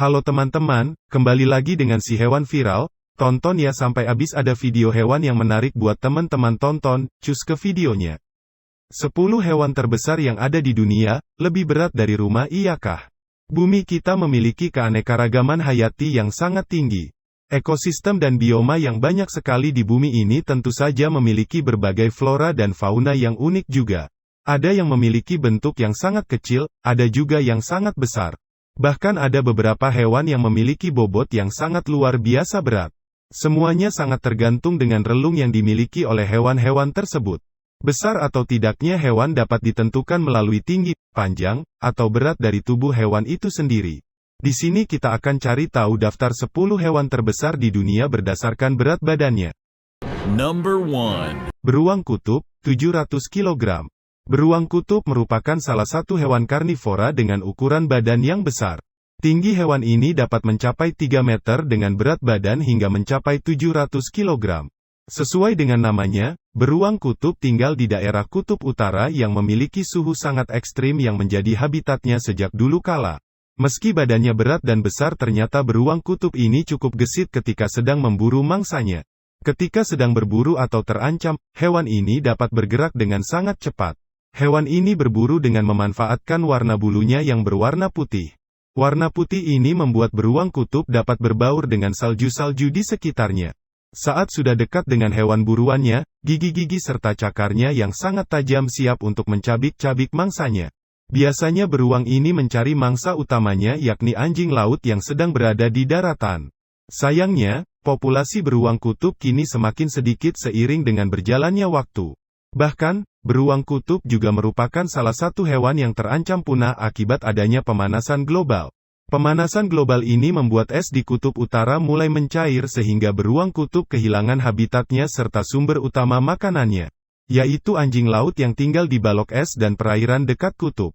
Halo teman-teman, kembali lagi dengan si hewan viral. Tonton ya sampai habis, ada video hewan yang menarik buat teman-teman tonton. Cus ke videonya. 10 hewan terbesar yang ada di dunia, lebih berat dari rumah, iyakah? Bumi kita memiliki keanekaragaman hayati yang sangat tinggi. Ekosistem dan bioma yang banyak sekali di bumi ini tentu saja memiliki berbagai flora dan fauna yang unik juga. Ada yang memiliki bentuk yang sangat kecil, ada juga yang sangat besar. Bahkan ada beberapa hewan yang memiliki bobot yang sangat luar biasa berat. Semuanya sangat tergantung dengan relung yang dimiliki oleh hewan-hewan tersebut. Besar atau tidaknya hewan dapat ditentukan melalui tinggi, panjang, atau berat dari tubuh hewan itu sendiri. Di sini kita akan cari tahu daftar 10 hewan terbesar di dunia berdasarkan berat badannya. Number 1. Beruang kutub, 700 kg. Beruang kutub merupakan salah satu hewan karnivora dengan ukuran badan yang besar. Tinggi hewan ini dapat mencapai 3 meter dengan berat badan hingga mencapai 700 kg. Sesuai dengan namanya, beruang kutub tinggal di daerah kutub utara yang memiliki suhu sangat ekstrim yang menjadi habitatnya sejak dulu kala. Meski badannya berat dan besar, ternyata beruang kutub ini cukup gesit ketika sedang memburu mangsanya. Ketika sedang berburu atau terancam, hewan ini dapat bergerak dengan sangat cepat. Hewan ini berburu dengan memanfaatkan warna bulunya yang berwarna putih. Warna putih ini membuat beruang kutub dapat berbaur dengan salju-salju di sekitarnya. Saat sudah dekat dengan hewan buruannya, gigi-gigi serta cakarnya yang sangat tajam siap untuk mencabik-cabik mangsanya. Biasanya beruang ini mencari mangsa utamanya, yakni anjing laut yang sedang berada di daratan. Sayangnya, populasi beruang kutub kini semakin sedikit seiring dengan berjalannya waktu. Bahkan, beruang kutub juga merupakan salah satu hewan yang terancam punah akibat adanya pemanasan global. Pemanasan global ini membuat es di kutub utara mulai mencair sehingga beruang kutub kehilangan habitatnya serta sumber utama makanannya, yaitu anjing laut yang tinggal di balok es dan perairan dekat kutub.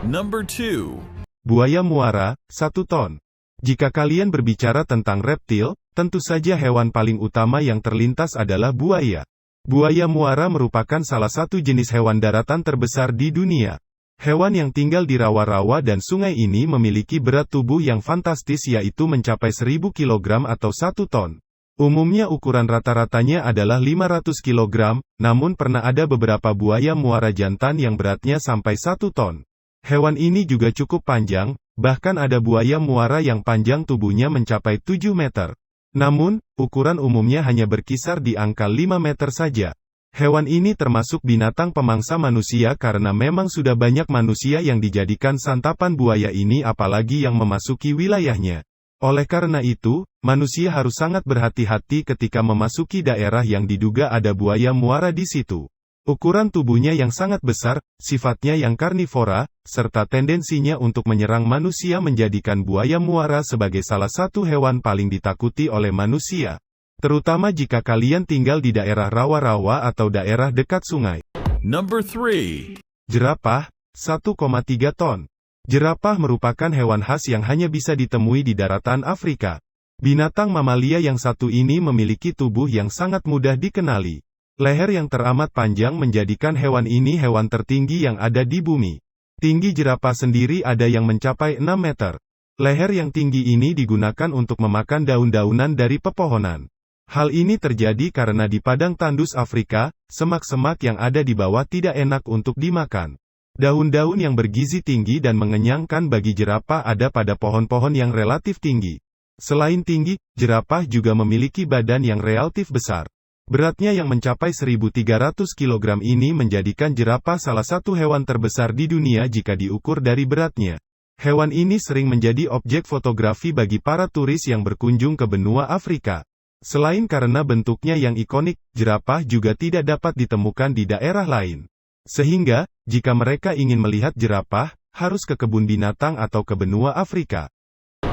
Number 2. Buaya muara, 1 ton. Jika kalian berbicara tentang reptil, tentu saja hewan paling utama yang terlintas adalah buaya. Buaya muara merupakan salah satu jenis hewan daratan terbesar di dunia. Hewan yang tinggal di rawa-rawa dan sungai ini memiliki berat tubuh yang fantastis, yaitu mencapai 1000 kg atau 1 ton. Umumnya ukuran rata-ratanya adalah 500 kg, namun pernah ada beberapa buaya muara jantan yang beratnya sampai 1 ton. Hewan ini juga cukup panjang, bahkan ada buaya muara yang panjang tubuhnya mencapai 7 meter. Namun, ukuran umumnya hanya berkisar di angka 5 meter saja. Hewan ini termasuk binatang pemangsa manusia karena memang sudah banyak manusia yang dijadikan santapan buaya ini, apalagi yang memasuki wilayahnya. Oleh karena itu, manusia harus sangat berhati-hati ketika memasuki daerah yang diduga ada buaya muara di situ. Ukuran tubuhnya yang sangat besar, sifatnya yang karnivora, serta tendensinya untuk menyerang manusia menjadikan buaya muara sebagai salah satu hewan paling ditakuti oleh manusia. Terutama jika kalian tinggal di daerah rawa-rawa atau daerah dekat sungai. Number 3. Jerapah, 1,3 ton. Jerapah merupakan hewan khas yang hanya bisa ditemui di daratan Afrika. Binatang mamalia yang satu ini memiliki tubuh yang sangat mudah dikenali. Leher yang teramat panjang menjadikan hewan ini hewan tertinggi yang ada di bumi. Tinggi jerapah sendiri ada yang mencapai 6 meter. Leher yang tinggi ini digunakan untuk memakan daun-daunan dari pepohonan. Hal ini terjadi karena di padang tandus Afrika, semak-semak yang ada di bawah tidak enak untuk dimakan. Daun-daun yang bergizi tinggi dan mengenyangkan bagi jerapah ada pada pohon-pohon yang relatif tinggi. Selain tinggi, jerapah juga memiliki badan yang relatif besar. Beratnya yang mencapai 1.300 kg ini menjadikan jerapah salah satu hewan terbesar di dunia jika diukur dari beratnya. Hewan ini sering menjadi objek fotografi bagi para turis yang berkunjung ke benua Afrika. Selain karena bentuknya yang ikonik, jerapah juga tidak dapat ditemukan di daerah lain. Sehingga, jika mereka ingin melihat jerapah, harus ke kebun binatang atau ke benua Afrika.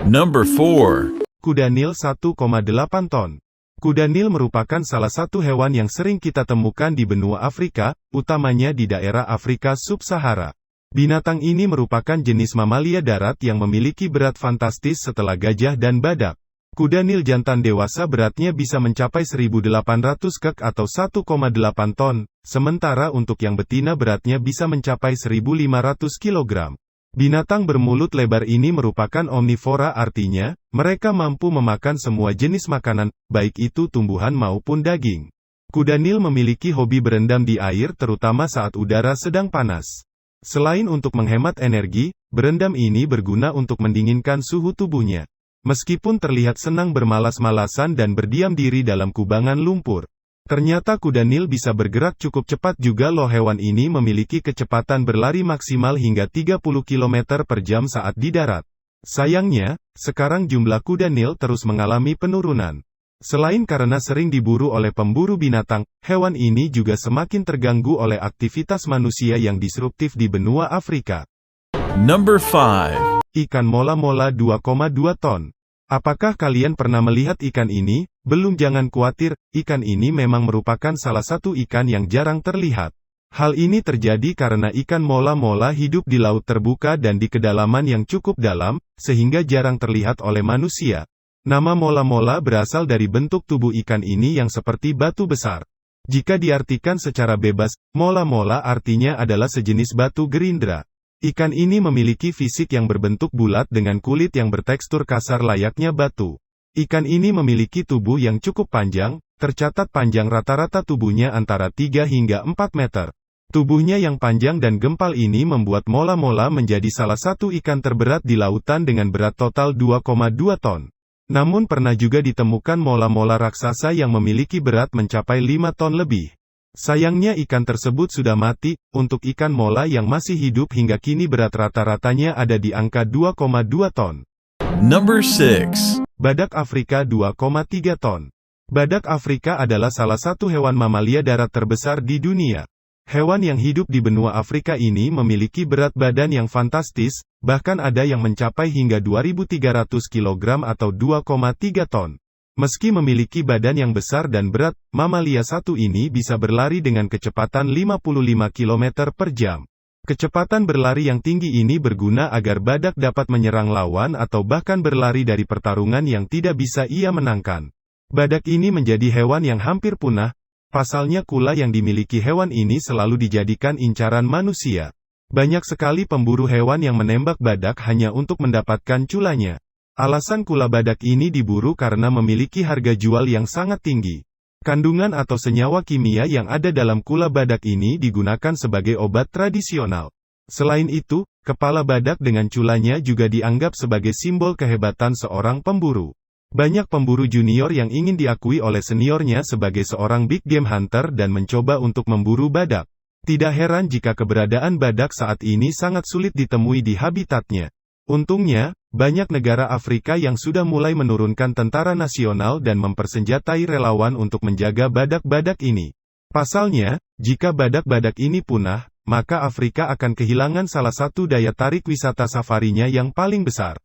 Number 4. Kuda Nil, 1,8 ton. Kuda Nil merupakan salah satu hewan yang sering kita temukan di benua Afrika, utamanya di daerah Afrika Sub-Sahara. Binatang ini merupakan jenis mamalia darat yang memiliki berat fantastis setelah gajah dan badak. Kuda Nil jantan dewasa beratnya bisa mencapai 1.800 kg atau 1,8 ton, sementara untuk yang betina beratnya bisa mencapai 1.500 kg. Binatang bermulut lebar ini merupakan omnivora, artinya, mereka mampu memakan semua jenis makanan, baik itu tumbuhan maupun daging. Kuda Nil memiliki hobi berendam di air terutama saat udara sedang panas. Selain untuk menghemat energi, berendam ini berguna untuk mendinginkan suhu tubuhnya. Meskipun terlihat senang bermalas-malasan dan berdiam diri dalam kubangan lumpur, ternyata kuda Nil bisa bergerak cukup cepat juga loh. Hewan ini memiliki kecepatan berlari maksimal hingga 30 km per jam saat di darat. Sayangnya, sekarang jumlah kuda Nil terus mengalami penurunan. Selain karena sering diburu oleh pemburu binatang, hewan ini juga semakin terganggu oleh aktivitas manusia yang disruptif di benua Afrika. Number 5. Ikan mola-mola 2,2 ton. Apakah kalian pernah melihat ikan ini? Belum, jangan khawatir, ikan ini memang merupakan salah satu ikan yang jarang terlihat. Hal ini terjadi karena ikan mola-mola hidup di laut terbuka dan di kedalaman yang cukup dalam, sehingga jarang terlihat oleh manusia. Nama mola-mola berasal dari bentuk tubuh ikan ini yang seperti batu besar. Jika diartikan secara bebas, mola-mola artinya adalah sejenis batu gerindra. Ikan ini memiliki fisik yang berbentuk bulat dengan kulit yang bertekstur kasar layaknya batu. Ikan ini memiliki tubuh yang cukup panjang, tercatat panjang rata-rata tubuhnya antara 3 hingga 4 meter. Tubuhnya yang panjang dan gempal ini membuat mola-mola menjadi salah satu ikan terberat di lautan dengan berat total 2,2 ton. Namun pernah juga ditemukan mola-mola raksasa yang memiliki berat mencapai 5 ton lebih. Sayangnya ikan tersebut sudah mati. Untuk ikan mola yang masih hidup hingga kini berat rata-ratanya ada di angka 2,2 ton. Number 6. Badak Afrika 2,3 ton. Badak Afrika adalah salah satu hewan mamalia darat terbesar di dunia. Hewan yang hidup di benua Afrika ini memiliki berat badan yang fantastis, bahkan ada yang mencapai hingga 2.300 kg atau 2,3 ton. Meski memiliki badan yang besar dan berat, mamalia satu ini bisa berlari dengan kecepatan 55 km per jam. Kecepatan berlari yang tinggi ini berguna agar badak dapat menyerang lawan atau bahkan berlari dari pertarungan yang tidak bisa ia menangkan. Badak ini menjadi hewan yang hampir punah. Pasalnya kula yang dimiliki hewan ini selalu dijadikan incaran manusia. Banyak sekali pemburu hewan yang menembak badak hanya untuk mendapatkan culanya. Alasan kula badak ini diburu karena memiliki harga jual yang sangat tinggi. Kandungan atau senyawa kimia yang ada dalam kula badak ini digunakan sebagai obat tradisional. Selain itu, kepala badak dengan culanya juga dianggap sebagai simbol kehebatan seorang pemburu. Banyak pemburu junior yang ingin diakui oleh seniornya sebagai seorang big game hunter dan mencoba untuk memburu badak. Tidak heran jika keberadaan badak saat ini sangat sulit ditemui di habitatnya. Untungnya, banyak negara Afrika yang sudah mulai menurunkan tentara nasional dan mempersenjatai relawan untuk menjaga badak-badak ini. Pasalnya, jika badak-badak ini punah, maka Afrika akan kehilangan salah satu daya tarik wisata safarinya yang paling besar.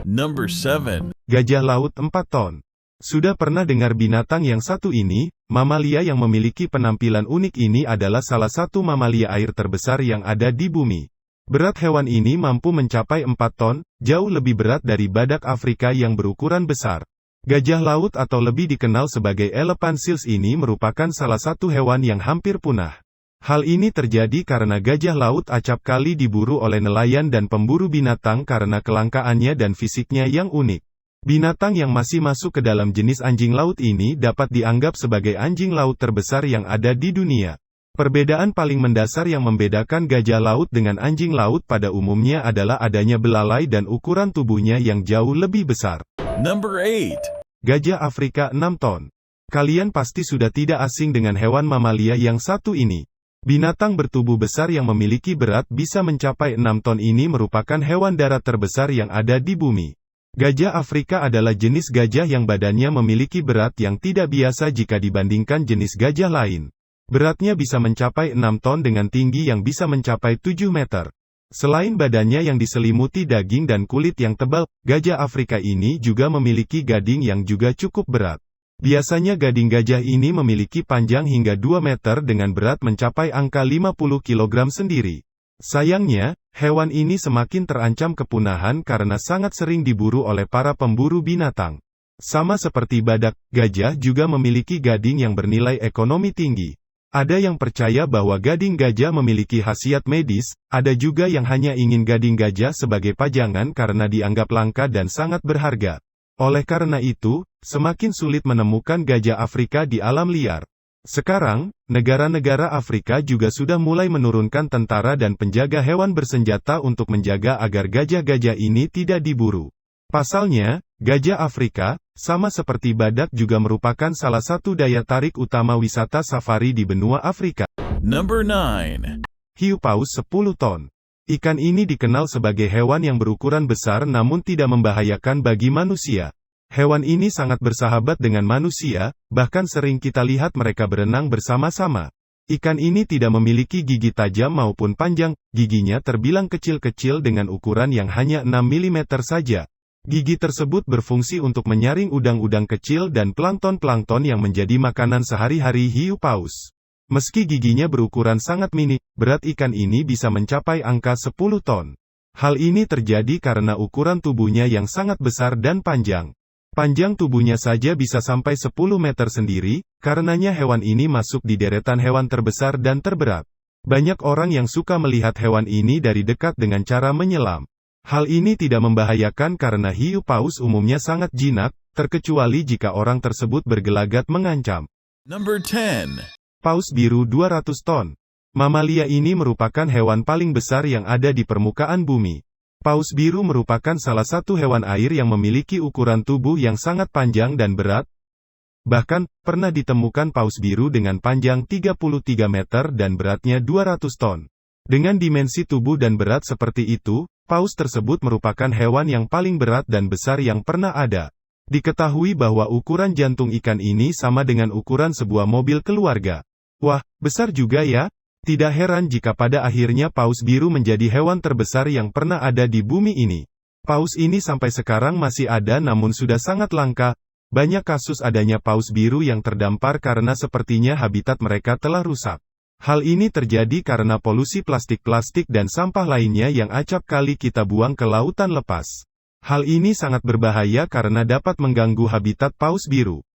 Number 7. Gajah laut 4 ton. Sudah pernah dengar binatang yang satu ini? Mamalia yang memiliki penampilan unik ini adalah salah satu mamalia air terbesar yang ada di bumi. Berat hewan ini mampu mencapai 4 ton, jauh lebih berat dari badak Afrika yang berukuran besar. Gajah laut atau lebih dikenal sebagai elephant seals ini merupakan salah satu hewan yang hampir punah. Hal ini terjadi karena gajah laut acap kali diburu oleh nelayan dan pemburu binatang karena kelangkaannya dan fisiknya yang unik. Binatang yang masih masuk ke dalam jenis anjing laut ini dapat dianggap sebagai anjing laut terbesar yang ada di dunia. Perbedaan paling mendasar yang membedakan gajah laut dengan anjing laut pada umumnya adalah adanya belalai dan ukuran tubuhnya yang jauh lebih besar. Number 8. Gajah Afrika 6 ton. Kalian pasti sudah tidak asing dengan hewan mamalia yang satu ini. Binatang bertubuh besar yang memiliki berat bisa mencapai 6 ton ini merupakan hewan darat terbesar yang ada di bumi. Gajah Afrika adalah jenis gajah yang badannya memiliki berat yang tidak biasa jika dibandingkan jenis gajah lain. Beratnya bisa mencapai 6 ton dengan tinggi yang bisa mencapai 7 meter. Selain badannya yang diselimuti daging dan kulit yang tebal, gajah Afrika ini juga memiliki gading yang juga cukup berat. Biasanya gading gajah ini memiliki panjang hingga 2 meter dengan berat mencapai angka 50 kg sendiri. Sayangnya, hewan ini semakin terancam kepunahan karena sangat sering diburu oleh para pemburu binatang. Sama seperti badak, gajah juga memiliki gading yang bernilai ekonomi tinggi. Ada yang percaya bahwa gading gajah memiliki khasiat medis, ada juga yang hanya ingin gading gajah sebagai pajangan karena dianggap langka dan sangat berharga. Oleh karena itu, semakin sulit menemukan gajah Afrika di alam liar. Sekarang, negara-negara Afrika juga sudah mulai menurunkan tentara dan penjaga hewan bersenjata untuk menjaga agar gajah-gajah ini tidak diburu. Pasalnya, gajah Afrika, sama seperti badak juga merupakan salah satu daya tarik utama wisata safari di benua Afrika. Number 9. Hiu paus 10 ton. Ikan ini dikenal sebagai hewan yang berukuran besar namun tidak membahayakan bagi manusia. Hewan ini sangat bersahabat dengan manusia, bahkan sering kita lihat mereka berenang bersama-sama. Ikan ini tidak memiliki gigi tajam maupun panjang, giginya terbilang kecil-kecil dengan ukuran yang hanya 6 mm saja. Gigi tersebut berfungsi untuk menyaring udang-udang kecil dan plankton-plankton yang menjadi makanan sehari-hari hiu paus. Meski giginya berukuran sangat mini, berat ikan ini bisa mencapai angka 10 ton. Hal ini terjadi karena ukuran tubuhnya yang sangat besar dan panjang. Panjang tubuhnya saja bisa sampai 10 meter sendiri, karenanya hewan ini masuk di deretan hewan terbesar dan terberat. Banyak orang yang suka melihat hewan ini dari dekat dengan cara menyelam. Hal ini tidak membahayakan karena hiu paus umumnya sangat jinak, terkecuali jika orang tersebut bergelagat mengancam. Number 10. Paus biru 200 ton. Mamalia ini merupakan hewan paling besar yang ada di permukaan bumi. Paus biru merupakan salah satu hewan air yang memiliki ukuran tubuh yang sangat panjang dan berat. Bahkan, pernah ditemukan paus biru dengan panjang 33 meter dan beratnya 200 ton. Dengan dimensi tubuh dan berat seperti itu, paus tersebut merupakan hewan yang paling berat dan besar yang pernah ada. Diketahui bahwa ukuran jantung ikan ini sama dengan ukuran sebuah mobil keluarga. Wah, besar juga ya? Tidak heran jika pada akhirnya paus biru menjadi hewan terbesar yang pernah ada di bumi ini. Paus ini sampai sekarang masih ada namun sudah sangat langka. Banyak kasus adanya paus biru yang terdampar karena sepertinya habitat mereka telah rusak. Hal ini terjadi karena polusi plastik-plastik dan sampah lainnya yang acap kali kita buang ke lautan lepas. Hal ini sangat berbahaya karena dapat mengganggu habitat paus biru.